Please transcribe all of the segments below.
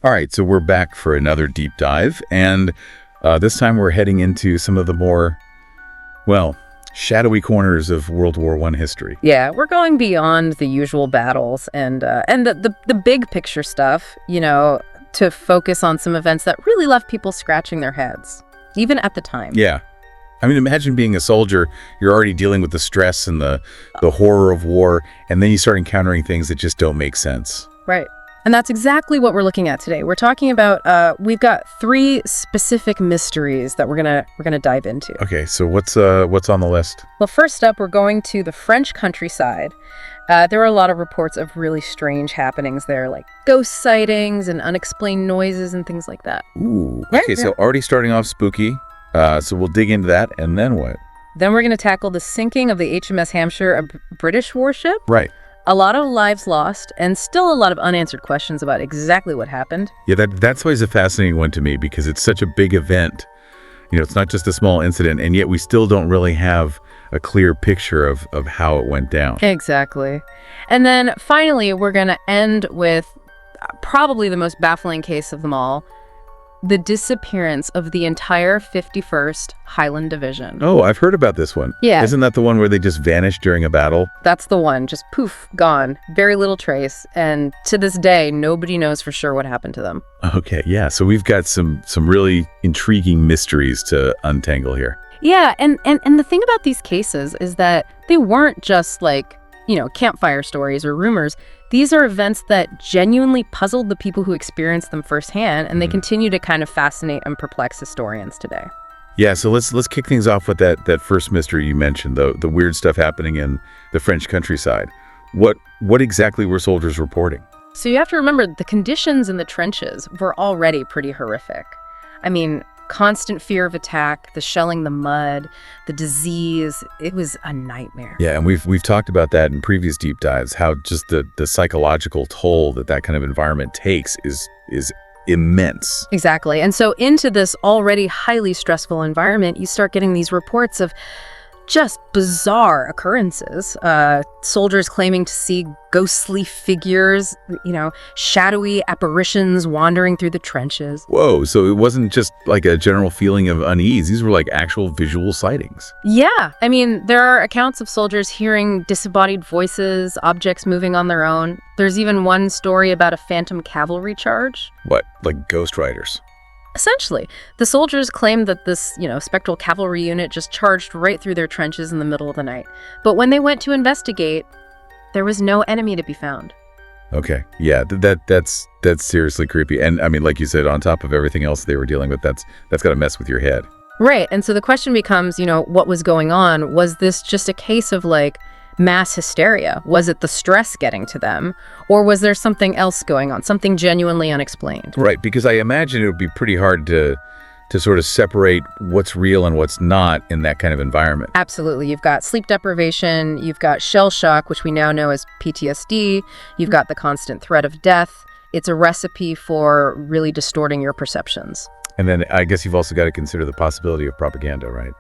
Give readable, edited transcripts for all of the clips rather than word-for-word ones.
All right, so we're back for another deep dive, and this time we're heading into some of the more, well, shadowy corners of World War I history. Yeah, we're going beyond the usual battles and the big picture stuff, to focus on some events that really left people scratching their heads, even at the time. Yeah. I mean, imagine being a soldier, you're already dealing with the stress and the horror of war, and then you start encountering things that just don't make sense. Right. And that's exactly what we're looking at today. We're talking about, we've got 3 specific mysteries that we're gonna dive into. Okay, so what's on the list? Well, first up, we're going to the French countryside. There were a lot of reports of really strange happenings there, like ghost sightings and unexplained noises and things like that. Ooh, Right? okay, so already starting off spooky. So we'll dig into that, and then what? Then we're gonna tackle the sinking of the HMS Hampshire, a British warship. Right. A lot of lives lost, and still a lot of unanswered questions about exactly what happened. Yeah, that's always a fascinating one to me because it's such a big event. It's not just a small incident, and yet we still don't really have a clear picture of how it went down. Exactly. And then finally, we're going to end with probably the most baffling case of them all, the disappearance of the entire 51st Highland Division. Oh, I've heard about this one. Yeah. Isn't that the one where they just vanished during a battle? That's the one. Just poof, gone. Very little trace. And to this day, nobody knows for sure what happened to them. Okay, yeah. So we've got some really intriguing mysteries to untangle here. Yeah, and the thing about these cases is that they weren't just like, campfire stories or rumors. These are events that genuinely puzzled the people who experienced them firsthand, and they continue to kind of fascinate and perplex historians today. Yeah, so let's kick things off with that first mystery you mentioned, the weird stuff happening in the French countryside. What exactly were soldiers reporting? So you have to remember, the conditions in the trenches were already pretty horrific. I mean, constant fear of attack, the shelling, the mud, the disease. It was a nightmare. Yeah, and we've talked about that in previous deep dives, how just the psychological toll that kind of environment takes is immense. Exactly. And so into this already highly stressful environment, you start getting these reports of just bizarre occurrences. Soldiers claiming to see ghostly figures, shadowy apparitions wandering through the trenches. Whoa, so it wasn't just like a general feeling of unease. These were like actual visual sightings. Yeah. I mean, there are accounts of soldiers hearing disembodied voices, objects moving on their own. There's even one story about a phantom cavalry charge. What, like ghost riders? Essentially, the soldiers claimed that this, spectral cavalry unit just charged right through their trenches in the middle of the night. But when they went to investigate, there was no enemy to be found. Okay, yeah, that's seriously creepy. And I mean, like you said, on top of everything else they were dealing with, that's got to mess with your head. Right, and so the question becomes, what was going on? Was this just a case of mass hysteria? Was it the stress getting to them? Or was there something else going on, something genuinely unexplained? Right, because I imagine it would be pretty hard to sort of separate what's real and what's not in that kind of environment. Absolutely. You've got sleep deprivation, you've got shell shock, which we now know as PTSD, you've got the constant threat of death. It's a recipe for really distorting your perceptions. And then I guess you've also got to consider the possibility of propaganda, right?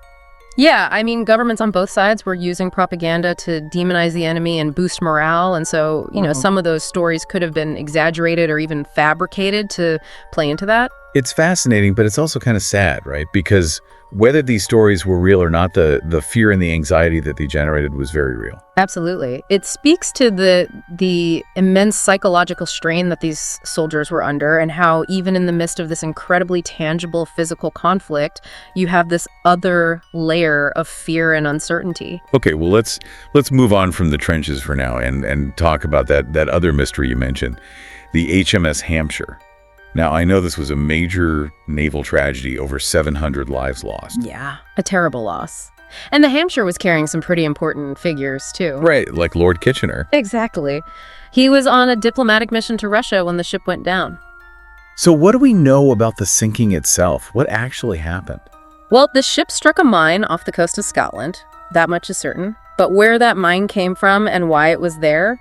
Yeah, I mean, governments on both sides were using propaganda to demonize the enemy and boost morale. And so, some of those stories could have been exaggerated or even fabricated to play into that. It's fascinating, but it's also kind of sad, right? Because whether these stories were real or not, the fear and the anxiety that they generated was very real. Absolutely. It speaks to the immense psychological strain that these soldiers were under, and how even in the midst of this incredibly tangible physical conflict, you have this other layer of fear and uncertainty. Okay, well, let's move on from the trenches for now and talk about that other mystery you mentioned, the HMS Hampshire. Now, I know this was a major naval tragedy, over 700 lives lost. Yeah, a terrible loss. And the Hampshire was carrying some pretty important figures, too. Right, like Lord Kitchener. Exactly. He was on a diplomatic mission to Russia when the ship went down. So what do we know about the sinking itself? What actually happened? Well, the ship struck a mine off the coast of Scotland. That much is certain. But where that mine came from and why it was there,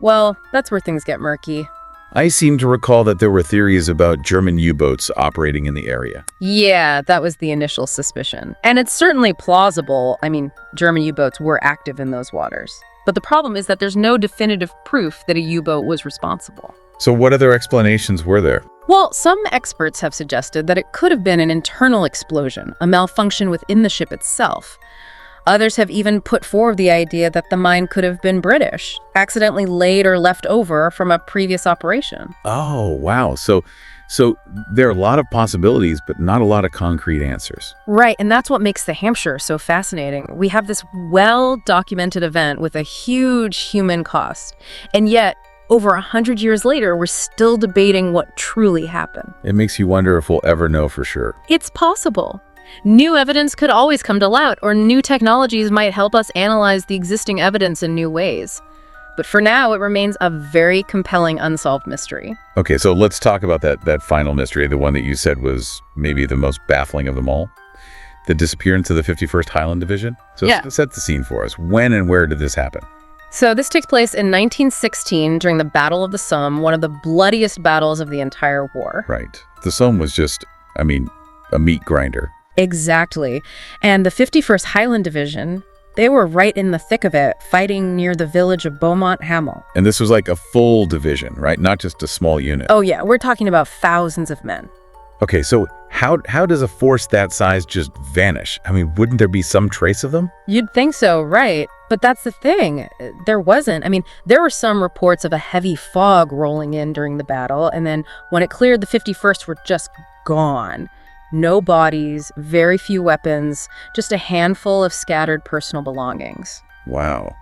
well, that's where things get murky. I seem to recall that there were theories about German U-boats operating in the area. Yeah, that was the initial suspicion. And it's certainly plausible. I mean, German U-boats were active in those waters. But the problem is that there's no definitive proof that a U-boat was responsible. So what other explanations were there? Well, some experts have suggested that it could have been an internal explosion, a malfunction within the ship itself. Others have even put forward the idea that the mine could have been British, accidentally laid or left over from a previous operation. Oh, wow. So there are a lot of possibilities, but not a lot of concrete answers. Right, and that's what makes the Hampshire so fascinating. We have this well-documented event with a huge human cost, and yet, over 100 years later, we're still debating what truly happened. It makes you wonder if we'll ever know for sure. It's possible. New evidence could always come to light, or new technologies might help us analyze the existing evidence in new ways. But for now, it remains a very compelling unsolved mystery. Okay, so let's talk about that final mystery, the one that you said was maybe the most baffling of them all. The disappearance of the 51st Highland Division. So Yeah. set the scene for us. When and where did this happen? So this takes place in 1916 during the Battle of the Somme, one of the bloodiest battles of the entire war. Right. The Somme was just, a meat grinder. Exactly. And the 51st Highland Division, they were right in the thick of it, fighting near the village of Beaumont Hamel. And this was like a full division, right? Not just a small unit. Oh yeah, we're talking about thousands of men. Okay, so how does a force that size just vanish? Wouldn't there be some trace of them? You'd think so, right? But that's the thing. There wasn't. There were some reports of a heavy fog rolling in during the battle, and then when it cleared, the 51st were just gone. No bodies, very few weapons, just a handful of scattered personal belongings. Wow.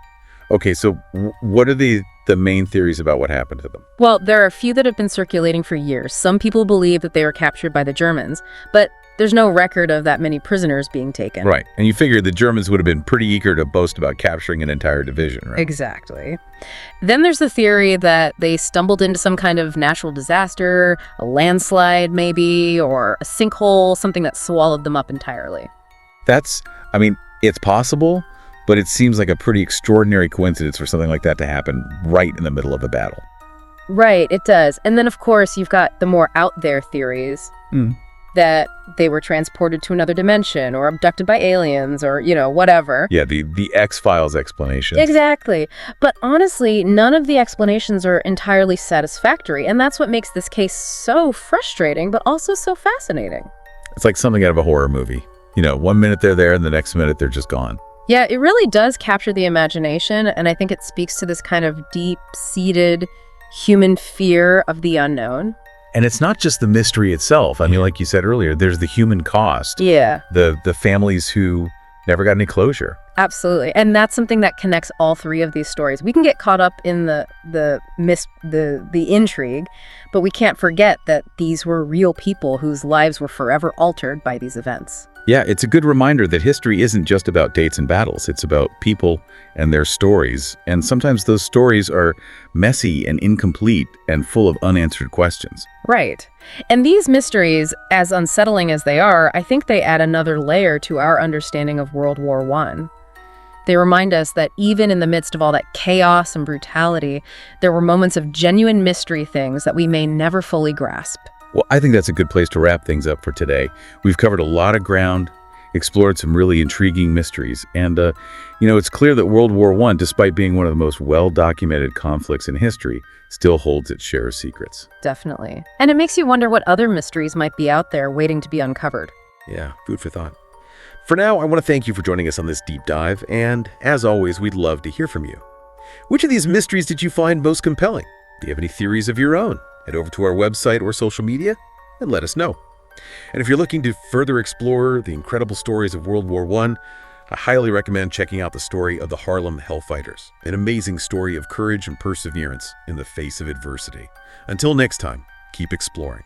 Okay, so what are the main theories about what happened to them? Well, there are a few that have been circulating for years. Some people believe that they were captured by the Germans, but there's no record of that many prisoners being taken. Right, and you figure the Germans would have been pretty eager to boast about capturing an entire division, right? Exactly. Then there's the theory that they stumbled into some kind of natural disaster, a landslide maybe, or a sinkhole, something that swallowed them up entirely. It's possible, but it seems like a pretty extraordinary coincidence for something like that to happen right in the middle of a battle. Right, it does. And then, of course, you've got the more out there theories that they were transported to another dimension or abducted by aliens or, whatever. Yeah, the X-Files explanation. Exactly. But honestly, none of the explanations are entirely satisfactory. And that's what makes this case so frustrating, but also so fascinating. It's like something out of a horror movie. 1 minute they're there and the next minute they're just gone. Yeah, it really does capture the imagination, and I think it speaks to this kind of deep-seated human fear of the unknown. And it's not just the mystery itself. Like you said earlier, there's the human cost. Yeah. The families who never got any closure. Absolutely. And that's something that connects all three of these stories. We can get caught up in the intrigue, but we can't forget that these were real people whose lives were forever altered by these events. Yeah, it's a good reminder that history isn't just about dates and battles. It's about people and their stories. And sometimes those stories are messy and incomplete and full of unanswered questions. Right. And these mysteries, as unsettling as they are, I think they add another layer to our understanding of World War I. They remind us that even in the midst of all that chaos and brutality, there were moments of genuine mystery things that we may never fully grasp. Well, I think that's a good place to wrap things up for today. We've covered a lot of ground, explored some really intriguing mysteries, and, it's clear that World War I, despite being one of the most well-documented conflicts in history, still holds its share of secrets. Definitely. And it makes you wonder what other mysteries might be out there waiting to be uncovered. Yeah, food for thought. For now, I want to thank you for joining us on this deep dive, and as always, we'd love to hear from you. Which of these mysteries did you find most compelling? Do you have any theories of your own? Head over to our website or social media and let us know. And if you're looking to further explore the incredible stories of World War I highly recommend checking out the story of the Harlem Hellfighters, an amazing story of courage and perseverance in the face of adversity. Until next time, keep exploring.